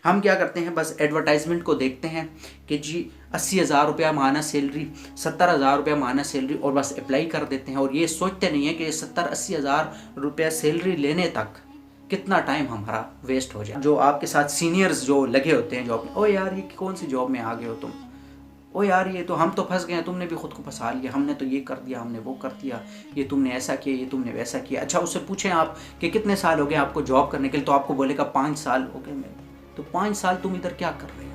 हम क्या करते हैं, बस एडवर्टाइजमेंट को देखते हैं कि जी 80,000 रुपया माहाना सैलरी, 70,000 रुपया माहाना सैलरी, और बस अप्लाई कर देते हैं। और ये सोचते नहीं है कि 70-80,000 रुपया सैलरी लेने तक कितना टाइम हमारा वेस्ट हो जाए। जो आपके साथ सीनियर्स जो लगे होते हैं जॉब में, ओ यार ये कौन सी जॉब में आ गए हो तुम, ओ यार ये तो हम तो फंस गए हैं, तुमने भी खुद को फंसा लिया, हमने तो ये कर दिया, हमने वो कर दिया, ये तुमने ऐसा किया, ये तुमने वैसा किया। अच्छा उससे पूछें आप कि कितने साल हो गए आपको जॉब करने के लिए, तो आपको बोलेगा 5 साल हो गए मेरे। तो 5 साल तुम इधर क्या कर रहे हो?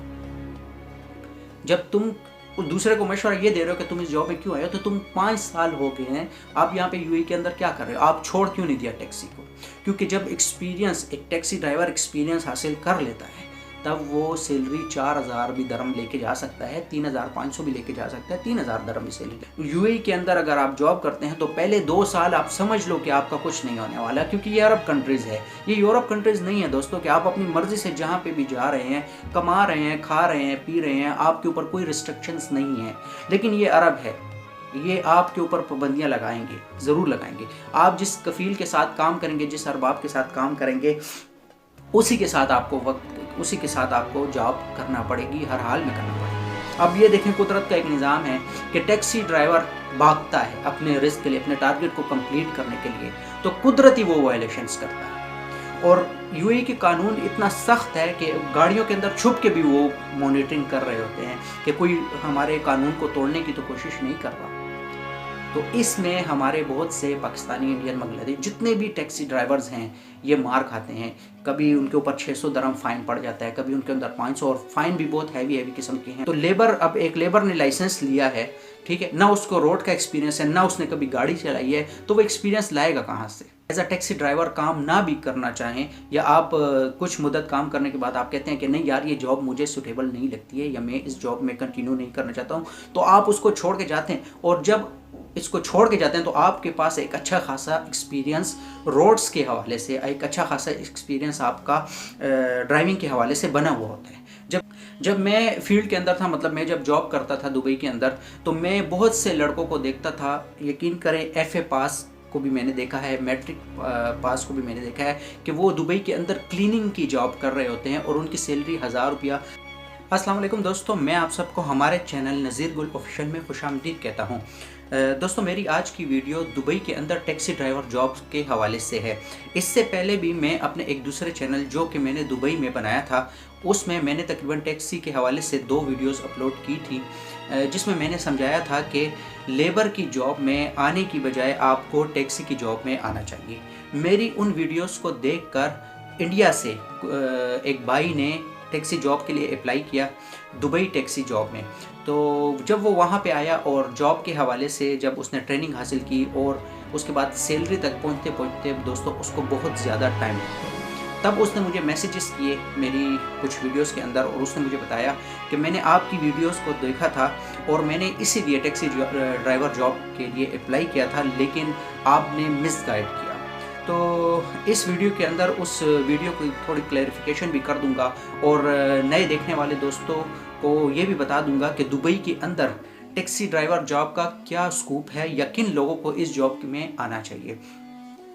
जब तुम दूसरे को मशवरा ये दे रहे हो कि तुम इस जॉब में क्यों आए हो, तो तुम 5 साल हो गए हैं, आप यहाँ पे यूएई के अंदर क्या कर रहे हो? आप छोड़ क्यों नहीं दिया टैक्सी को? क्योंकि जब एक्सपीरियंस, एक टैक्सी ड्राइवर एक्सपीरियंस हासिल कर लेता है, तब वो सैलरी 4,000 भी दरम लेके जा सकता है, 3,500 भी लेके जा सकता है, 3,000 दरम भी सैलरी। यूएई के अंदर अगर आप जॉब करते हैं तो पहले 2 साल आप समझ लो कि आपका कुछ नहीं होने वाला, क्योंकि ये अरब कंट्रीज़ है, ये यूरोप कंट्रीज़ नहीं है दोस्तों कि आप अपनी मर्जी से जहाँ पे भी जा रहे हैं, कमा रहे हैं, खा रहे हैं, पी रहे हैं, आपके ऊपर कोई रिस्ट्रिक्शंस नहीं है। लेकिन ये अरब है, ये आपके ऊपर पाबंदियाँ लगाएंगे, ज़रूर लगाएंगे। आप जिस कफ़ील के साथ काम करेंगे, जिस अरबाब के साथ काम करेंगे, उसी के साथ आपको जॉब करना पड़ेगी, हर हाल में करना पड़ेगा। अब ये देखें, कुदरत का एक निज़ाम है कि टैक्सी ड्राइवर भागता है अपने रिस्क के लिए, अपने टारगेट को कंप्लीट करने के लिए, तो कुदरती वो वायलेशंस करता है। और यूएई के कानून इतना सख्त है कि गाड़ियों के अंदर छुप के भी वो मॉनिटरिंग कर रहे होते हैं कि कोई हमारे कानून को तोड़ने की तो कोशिश नहीं कर रहा। तो इसमें हमारे बहुत से पाकिस्तानी, इंडियन, बांग्लादेश जितने भी टैक्सी ड्राइवर्स हैं ये मार खाते हैं। कभी उनके ऊपर 600 दरम फ़ाइन पड़ जाता है, कभी उनके अंदर 500, और फ़ाइन भी बहुत हैवी किस्म के हैं। तो अब एक लेबर ने लाइसेंस लिया है, ठीक है, ना उसको रोड का एक्सपीरियंस है, ना उसने कभी गाड़ी चलाई है, तो वो एक्सपीरियंस लाएगा कहाँ से? एज अ टैक्सी ड्राइवर काम ना भी करना चाहें, या आप कुछ मुद्दत काम करने के बाद आप कहते हैं कि नहीं यार ये जॉब मुझे सूटेबल नहीं लगती है, या मैं इस जॉब में कंटिन्यू नहीं करना चाहता हूँ, तो आप उसको छोड़ के जाते हैं। और जब इसको छोड़ के जाते हैं तो आपके पास एक अच्छा खासा एक्सपीरियंस रोड्स के हवाले से, एक अच्छा खासा एक्सपीरियंस आपका ड्राइविंग के हवाले से बना हुआ होता है। जब मैं फील्ड के अंदर था, मतलब मैं जब जॉब करता था दुबई के अंदर, तो मैं बहुत से लड़कों को देखता था, यकीन करें एफए पास को भी मैंने देखा है, मैट्रिक पास को भी मैंने देखा है, कि वो दुबई के अंदर क्लीनिंग की जॉब कर रहे होते हैं और उनकी सैलरी 1,000 रुपया। अस्सलाम वालेकुम दोस्तों, मैं आप सबको हमारे चैनल नज़ीर गुल ऑफिशियल में खुशामदीद कहता हूँ। दोस्तों मेरी आज की वीडियो दुबई के अंदर टैक्सी ड्राइवर जॉब्स के हवाले से है। इससे पहले भी मैं अपने एक दूसरे चैनल जो कि मैंने दुबई में बनाया था, उसमें मैंने तकरीबन टैक्सी के हवाले से 2 वीडियोस अपलोड की थी, जिसमें मैंने समझाया था कि लेबर की जॉब में आने की बजाय आपको टैक्सी की जॉब में आना चाहिए। मेरी उन वीडियोस को देखकर इंडिया से एक भाई ने टैक्सी जॉब के लिए अप्लाई किया, दुबई टैक्सी जॉब में। तो जब वो वहाँ पे आया और जॉब के हवाले से जब उसने ट्रेनिंग हासिल की और उसके बाद सैलरी तक पहुँचते पहुँचते दोस्तों उसको बहुत ज़्यादा टाइम लगा। तब उसने मुझे मैसेजेस किए मेरी कुछ वीडियोस के अंदर, और उसने मुझे बताया कि मैंने आपकी वीडियोस को देखा था और मैंने इसीलिए टैक्सी ड्राइवर जॉब के लिए अप्लाई किया था, लेकिन आपने मिसगाइड किया। तो इस वीडियो के अंदर उस वीडियो की थोड़ी क्लैरिफिकेशन भी कर दूंगा, और नए देखने वाले दोस्तों को ये भी बता दूंगा कि दुबई के अंदर टैक्सी ड्राइवर जॉब का क्या स्कूप है या किन लोगों को इस जॉब में आना चाहिए।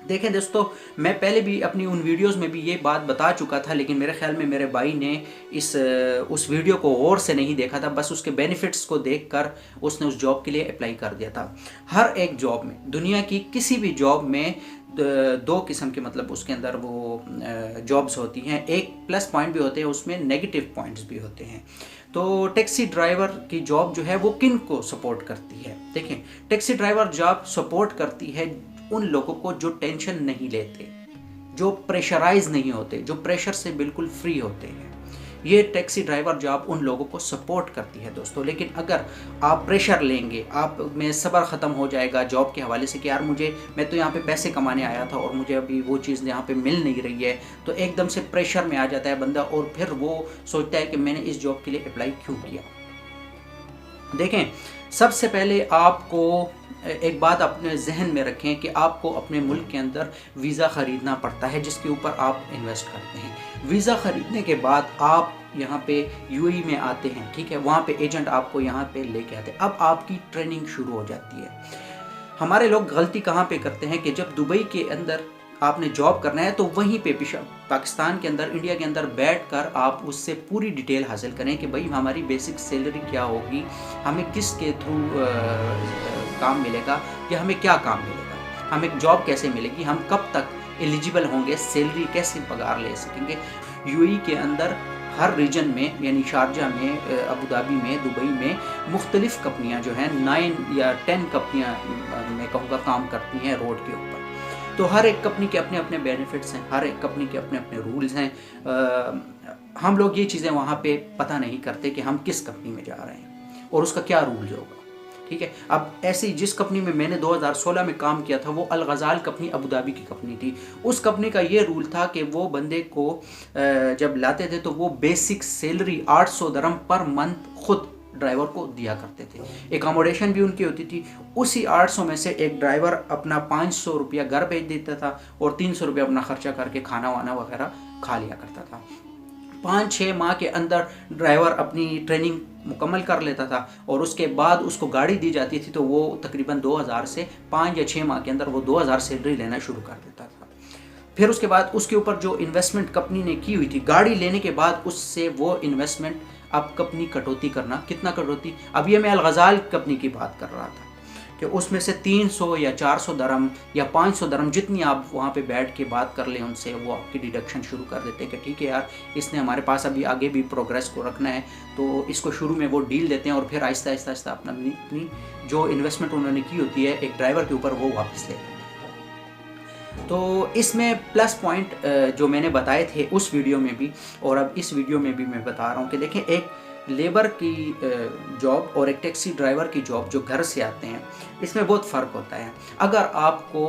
देखें दोस्तों, मैं पहले भी अपनी उन वीडियोस में भी ये बात बता चुका था, लेकिन मेरे ख्याल में मेरे भाई ने उस वीडियो को गौर से नहीं देखा था, बस उसके बेनिफिट्स को देखकर उसने उस जॉब के लिए अप्लाई कर दिया था। हर एक जॉब में, दुनिया की किसी भी जॉब में 2 किस्म के, मतलब उसके अंदर वो जॉब्स होती हैं, एक प्लस पॉइंट भी होते हैं उसमें, नेगेटिव पॉइंट्स भी होते हैं। तो टैक्सी ड्राइवर की जॉब जो है वो किन को सपोर्ट करती है? देखें, टैक्सी ड्राइवर जॉब सपोर्ट करती है उन लोगों को जो टेंशन नहीं लेते, जो प्रेशराइज नहीं होते, जो प्रेशर से बिल्कुल फ्री होते हैं। ये टैक्सी ड्राइवर जॉब उन लोगों को सपोर्ट करती है दोस्तों। लेकिन अगर आप प्रेशर लेंगे, आप में सब्र ख़त्म हो जाएगा जॉब के हवाले से कि यार मैं तो यहाँ पे पैसे कमाने आया था और मुझे अभी वो चीज़ यहाँ पे मिल नहीं रही है, तो एकदम से प्रेशर में आ जाता है बंदा और फिर वो सोचता है कि मैंने इस जॉब के लिए अप्लाई क्यों किया। देखें, सबसे पहले आपको एक बात अपने जहन में रखें कि आपको अपने मुल्क के अंदर वीज़ा ख़रीदना पड़ता है जिसके ऊपर आप इन्वेस्ट करते हैं। वीज़ा ख़रीदने के बाद आप यहाँ पे यूएई में आते हैं, ठीक है, वहाँ पे एजेंट आपको यहाँ पे लेके आते हैं। अब आपकी ट्रेनिंग शुरू हो जाती है। हमारे लोग गलती कहाँ पे करते हैं कि जब दुबई के अंदर आपने जॉब करना है तो वहीं पे पाकिस्तान के अंदर, इंडिया के अंदर बैठकर आप उससे पूरी डिटेल हासिल करें कि भाई हमारी बेसिक सैलरी क्या होगी, हमें किसके थ्रू काम मिलेगा या हमें क्या काम मिलेगा, हमें जॉब कैसे मिलेगी, हम कब तक एलिजिबल होंगे, सैलरी कैसे पगार ले सकेंगे। यूएई के अंदर हर रीजन में यानी शारजा में, अबू धाबी में, दुबई में मुख्तलिफ़ कंपनियां जो हैं 9 या 10 कंपनियां मैं कहूँगा काम करती हैं रोड के ऊपर। तो हर एक कंपनी के अपने अपने बेनिफिट्स हैं, हर एक कंपनी के अपने अपने रूल्स हैं। हम लोग ये चीज़ें वहाँ पे पता नहीं करते कि हम किस कंपनी में जा रहे हैं और उसका क्या रूल्स होगा। ठीक है, अब ऐसे ही जिस कंपनी में मैंने 2016 में काम किया था वो अल गज़ाल कंपनी अबू धाबी की कंपनी थी। उस कंपनी का ये रूल था कि वो बंदे को जब लाते थे तो वो बेसिक सैलरी 800 दरम पर मंथ खुद ड्राइवर को दिया करते थे। एकोमोडेशन भी उनकी होती थी। उसी 800 में से एक ड्राइवर अपना 500 रुपया घर भेज देता था और 300 रुपया अपना खर्चा करके खाना वाना वगैरह खा लिया करता था। 5-6 माह के अंदर ड्राइवर अपनी ट्रेनिंग मुकम्मल कर लेता था और उसके बाद उसको गाड़ी दी जाती थी तो वो तकरीबन 2000 से 5 या 6 माह के अंदर वो 2000 सैलरी लेना शुरू कर देता था। फिर उसके बाद उसके ऊपर जो इन्वेस्टमेंट कंपनी ने की हुई थी गाड़ी लेने के बाद, उससे वो इन्वेस्टमेंट अब कंपनी कटौती करना, कितना कटौती, अब ये मैं अल गज़ाल कंपनी की बात कर रहा था कि उसमें से 300 या 400 दरम या 500 दरम जितनी आप वहाँ पे बैठ के बात कर लें उनसे, वो आपकी डिडक्शन शुरू कर देते हैं कि ठीक है यार, इसने हमारे पास अभी आगे भी प्रोग्रेस को रखना है तो इसको शुरू में वो डील देते हैं और फिर आहिस्ता आहिस्ता आहिस्ता अपनी जो इन्वेस्टमेंट उन्होंने की होती है एक ड्राइवर के ऊपर वो वापस ले लेते हैं। तो इसमें प्लस पॉइंट जो मैंने बताए थे उस वीडियो में भी और अब इस वीडियो में भी मैं बता रहा हूँ कि देखें, एक लेबर की जॉब और एक टैक्सी ड्राइवर की जॉब जो घर से आते हैं इसमें बहुत फ़र्क होता है। अगर आपको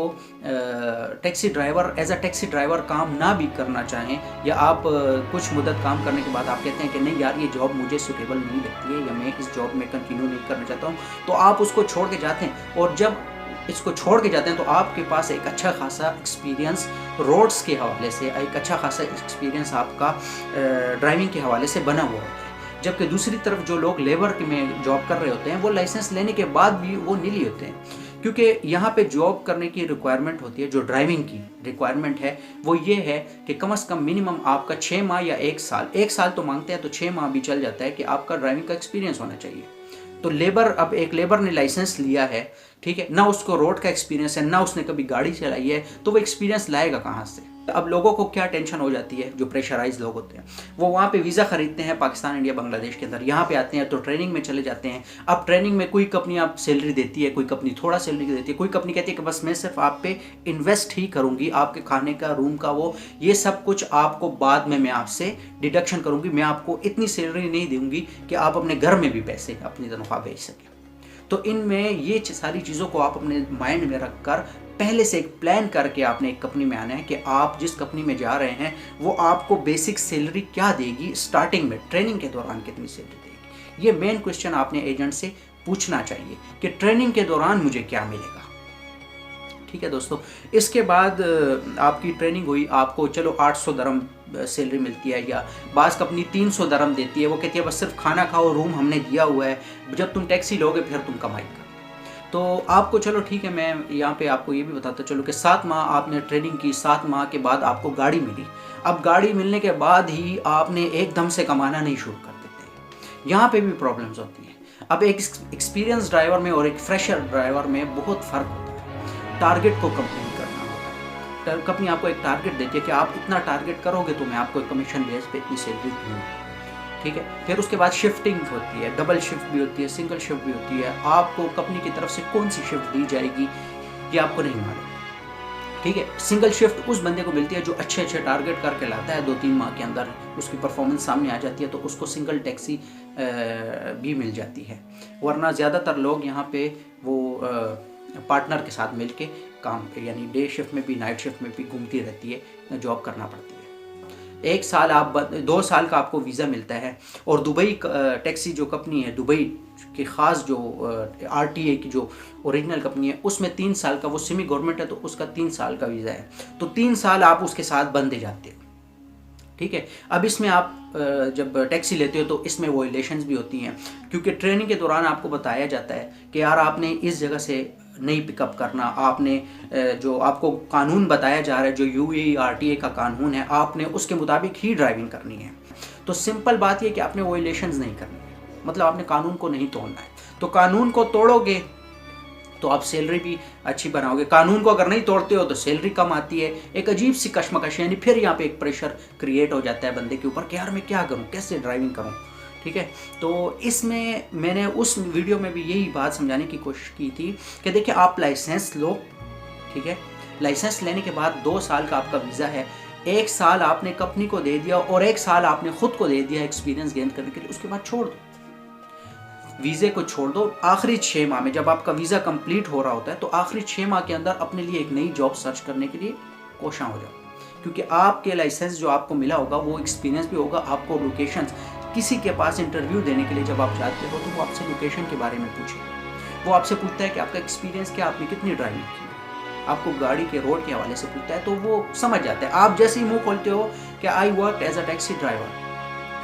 taxi driver as a taxi driver काम ना भी करना चाहें या आप कुछ मुद्दत काम करने के बाद आप कहते हैं कि नहीं यार ये जॉब मुझे सूटेबल नहीं लगती है या मैं इस जॉब में कंटिन्यू नहीं करना चाहता हूँ, तो आप उसको छोड़ के जाते हैं और जब इसको छोड़ के जाते हैं तो आपके पास एक अच्छा खासा एक्सपीरियंस रोड्स के हवाले से, एक अच्छा खासा एक्सपीरियंस आपका ड्राइविंग के हवाले से बना हुआ होता है। जबकि दूसरी तरफ जो लोग लेबर में जॉब कर रहे होते हैं वो लाइसेंस लेने के बाद भी वो नीली होते हैं, क्योंकि यहाँ पे जॉब करने की रिक्वायरमेंट होती है, जो ड्राइविंग की रिक्वायरमेंट है वो ये है कि कम से कम मिनिमम आपका 6 माह या 1 साल, 1 साल तो मांगते हैं तो 6 माह भी चल जाता है कि आपका ड्राइविंग का एक्सपीरियंस होना चाहिए। तो लेबर, अब एक लेबर ने लाइसेंस लिया है, ठीक है, ना उसको रोड का एक्सपीरियंस है ना उसने कभी गाड़ी चलाई है, तो वो एक्सपीरियंस लाएगा कहाँ से। अब लोगों को क्या टेंशन हो जाती है, जो प्रेशराइज लोग होते हैं वो वहाँ पे वीज़ा खरीदते हैं पाकिस्तान, इंडिया, बांग्लादेश के अंदर, यहाँ पे आते हैं तो ट्रेनिंग में चले जाते हैं। अब ट्रेनिंग में कोई कंपनी आप सैलरी देती है, कोई कंपनी थोड़ा सैलरी देती है, कोई कंपनी कहती है कि बस मैं सिर्फ आप पे इन्वेस्ट ही करूँगी, आपके खाने का, रूम का, वो ये सब कुछ आपको बाद में मैं आपसे डिडक्शन करूँगी, मैं आपको इतनी सैलरी नहीं दूँगी कि आप अपने घर में भी पैसे अपनी तनख्वाह भेज सकें। तो इनमें ये सारी चीज़ों को आप अपने माइंड में रखकर पहले से एक प्लान करके आपने एक कंपनी में आना है कि आप जिस कंपनी में जा रहे हैं वो आपको बेसिक सैलरी क्या देगी, स्टार्टिंग में ट्रेनिंग के दौरान कितनी सैलरी देगी। ये मेन क्वेश्चन आपने एजेंट से पूछना चाहिए कि ट्रेनिंग के दौरान मुझे क्या मिलेगा। ठीक है दोस्तों, इसके बाद आपकी ट्रेनिंग हुई, आपको चलो 800 दरम सैलरी मिलती है या बाज़ कंपनी 300 दरम देती है, वो कहती है बस सिर्फ खाना खाओ, रूम हमने दिया हुआ है, जब तुम टैक्सी लोगे फिर तुम कमाई करो। तो आपको चलो ठीक है, मैं यहाँ पे आपको ये भी बताता चलो कि 7 माह आपने ट्रेनिंग की, 7 माह के बाद आपको गाड़ी मिली। अब गाड़ी मिलने के बाद ही आपने एकदम से कमाना नहीं शुरू कर देते, यहाँ पे भी प्रॉब्लम्स होती हैं। अब एक एक्सपीरियंस ड्राइवर में और एक फ्रेशर ड्राइवर में बहुत फ़र्क होता है। टारगेट को कंप्लीट करना होता है, कंपनी आपको एक टारगेट देती है कि आप इतना टारगेट करोगे तो मैं आपको कमीशन बेस पे इतनी सैलरी दूँगा। ठीक है, फिर उसके बाद शिफ्टिंग होती है, डबल शिफ्ट भी होती है, सिंगल शिफ्ट भी होती है। आपको कंपनी की तरफ से कौन सी शिफ्ट दी जाएगी ये आपको नहीं मालूम। ठीक है, सिंगल शिफ्ट उस बंदे को मिलती है जो अच्छे अच्छे टारगेट करके लाता है, 2-3 माह के अंदर उसकी परफॉर्मेंस सामने आ जाती है तो उसको सिंगल टैक्सी भी मिल जाती है। वरना ज़्यादातर लोग यहाँ पे वो पार्टनर के साथ मिल के काम, यानी डे शिफ्ट में भी नाइट शिफ्ट में भी घूमती रहती है, जॉब करना पड़ती है। 1 साल 2 साल का आपको वीज़ा मिलता है। और दुबई टैक्सी जो कंपनी है, दुबई की ख़ास जो RTA की जो ओरिजिनल कंपनी है, उसमें 3 साल का, वो सेमी गवर्नमेंट है तो उसका 3 साल का वीज़ा है, तो 3 साल आप उसके साथ बंधे जाते हो। ठीक है, अब इसमें आप जब टैक्सी लेते हो तो इसमें वॉयलेशंस भी होती हैं, क्योंकि ट्रेनिंग के दौरान आपको बताया जाता है कि यार आपने इस जगह से नहीं पिकअप करना, आपने जो आपको कानून बताया जा रहा है, जो UAE RTA का कानून है, आपने उसके मुताबिक ही ड्राइविंग करनी है। तो सिंपल बात यह कि आपने वायलेशंस नहीं करनी है, मतलब आपने कानून को नहीं तोड़ना है। तो कानून को तोड़ोगे तो आप सैलरी भी अच्छी बनाओगे, कानून को अगर नहीं तोड़ते हो तो सैलरी कम आती है। एक अजीब सी कश्मकश, यानी फिर यहाँ पे एक प्रेशर क्रिएट हो जाता है बंदे के ऊपर कि यार मैं क्या करूँ, कैसे ड्राइविंग करूँ। ठीक है, तो इसमें मैंने उस वीडियो में भी यही बात समझाने की कोशिश की थी कि देखिए आप लाइसेंस लो, ठीक है, लाइसेंस लेने के बाद 2 साल का आपका वीज़ा है, 1 साल आपने कंपनी को दे दिया और 1 साल आपने खुद को दे दिया एक्सपीरियंस गेन करने के लिए, उसके बाद छोड़ दो, वीज़े को छोड़ दो। आखिरी 6 माह में जब आपका वीज़ा कंप्लीट हो रहा होता है तो आखिरी 6 माह के अंदर अपने लिए एक नई जॉब सर्च करने के लिए कोशां हो जाओ, क्योंकि आपके लाइसेंस जो आपको मिला होगा वो एक्सपीरियंस भी होगा। आपको लोकेशंस, किसी के पास इंटरव्यू देने के लिए जब आप जाते हो तो वो आपसे लोकेशन के बारे में पूछेगा, वो आपसे पूछता है कि आपका एक्सपीरियंस क्या, आपने कितनी ड्राइविंग की, आपको गाड़ी के रोड के हवाले से पूछता है, तो वो समझ जाता है। आप जैसे ही मुंह खोलते हो कि I work as a taxi driver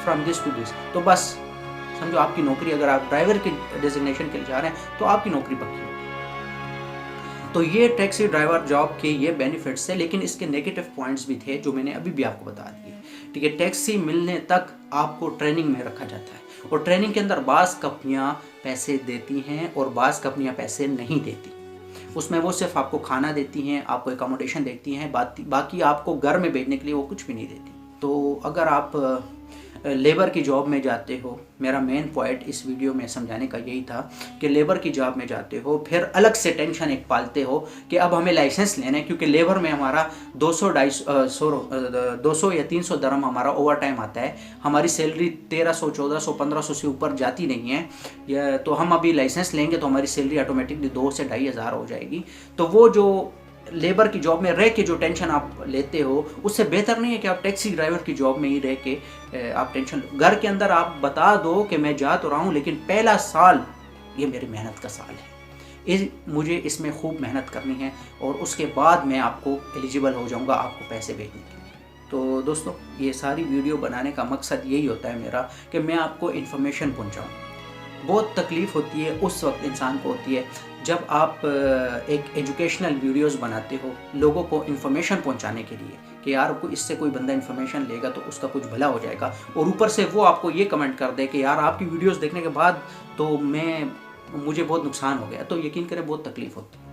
from this to this, तो बस समझो आपकी नौकरी, अगर आप ड्राइवर की डेजिग्नेशन के लिए जा रहे हैं तो आपकी नौकरी पक्की होगी। तो ये टैक्सी ड्राइवर जॉब के ये बेनिफिट्स थे, लेकिन इसके नेगेटिव पॉइंट्स भी थे जो मैंने अभी भी आपको बता दिए। ठीक है, टैक्सी मिलने तक आपको ट्रेनिंग में रखा जाता है और ट्रेनिंग के अंदर बाज़ कंपनियां पैसे देती हैं और बाज़ कंपनियां पैसे नहीं देती। उसमें वो सिर्फ आपको खाना देती हैं, आपको एकोमोडेशन देती हैं, बाकी आपको घर में भेजने के लिए वो कुछ भी नहीं देती। तो अगर आप लेबर की जॉब में जाते हो, मेरा मेन पॉइंट इस वीडियो में समझाने का यही था कि लेबर की जॉब में जाते हो, फिर अलग से टेंशन एक पालते हो कि अब हमें लाइसेंस लेना है, क्योंकि लेबर में हमारा 200 या 300 दरम हमारा ओवर टाइम आता है, हमारी सैलरी 1300, 1400, 1500 से ऊपर जाती नहीं है। तो हम अभी लाइसेंस लेंगे तो हमारी सैलरी ऑटोमेटिकली 2 से 2500 हो जाएगी। तो वो जो लेबर की जॉब में रह के जो टेंशन आप लेते हो, उससे बेहतर नहीं है कि आप टैक्सी ड्राइवर की जॉब में ही रह के आप टेंशन, घर के अंदर आप बता दो कि मैं जा तो रहा हूँ लेकिन पहला साल ये मेरी मेहनत का साल है, मुझे इसमें खूब मेहनत करनी है और उसके बाद मैं आपको एलिजिबल हो जाऊँगा आपको पैसे भेजने के लिए। तो दोस्तों, ये सारी वीडियो बनाने का मकसद यही होता है मेरा कि मैं आपको इन्फॉर्मेशन पहुँचाऊँ। बहुत तकलीफ़ होती है उस वक्त इंसान को होती है जब आप एक एजुकेशनल वीडियोस बनाते हो लोगों को इन्फॉर्मेशन पहुंचाने के लिए कि यार इससे कोई बंदा इन्फॉर्मेशन लेगा तो उसका कुछ भला हो जाएगा, और ऊपर से वो आपको ये कमेंट कर दे कि यार आपकी वीडियोस देखने के बाद तो मुझे बहुत नुकसान हो गया, तो यकीन करें बहुत तकलीफ़ होती है।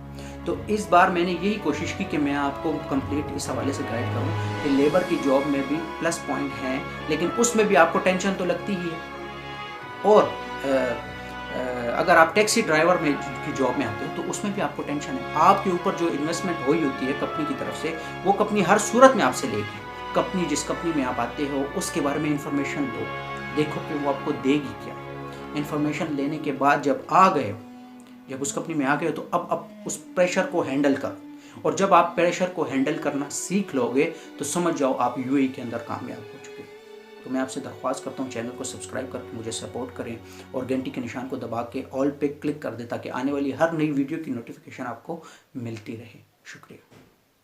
तो इस बार मैंने यही कोशिश की कि मैं आपको कंप्लीट इस हवाले से गाइड करूँ कि लेबर की जॉब में भी प्लस पॉइंट हैं, लेकिन उसमें भी आपको टेंशन तो लगती ही है। और अगर आप टैक्सी ड्राइवर में की जॉब में आते हो तो उसमें भी आपको टेंशन है। आपके ऊपर जो इन्वेस्टमेंट हुई होती है कंपनी की तरफ से, वो कंपनी हर सूरत में आपसे लेगी। कंपनी जिस कंपनी में आप आते हो उसके बारे में इंफॉर्मेशन दो, देखो कि वो आपको देगी क्या। इंफॉर्मेशन लेने के बाद जब उस कंपनी में आ गए तो अब उस प्रेशर को हैंडल करो, और जब आप प्रेशर को हैंडल करना सीख लोगे तो समझ जाओ आप यूएई के अंदर कामयाब हो चुके हो। तो मैं आपसे दरख्वास्त करता हूँ चैनल को सब्सक्राइब करके मुझे सपोर्ट करें और घंटी के निशान को दबा के ऑल पे क्लिक कर दें ताकि आने वाली हर नई वीडियो की नोटिफिकेशन आपको मिलती रहे। शुक्रिया।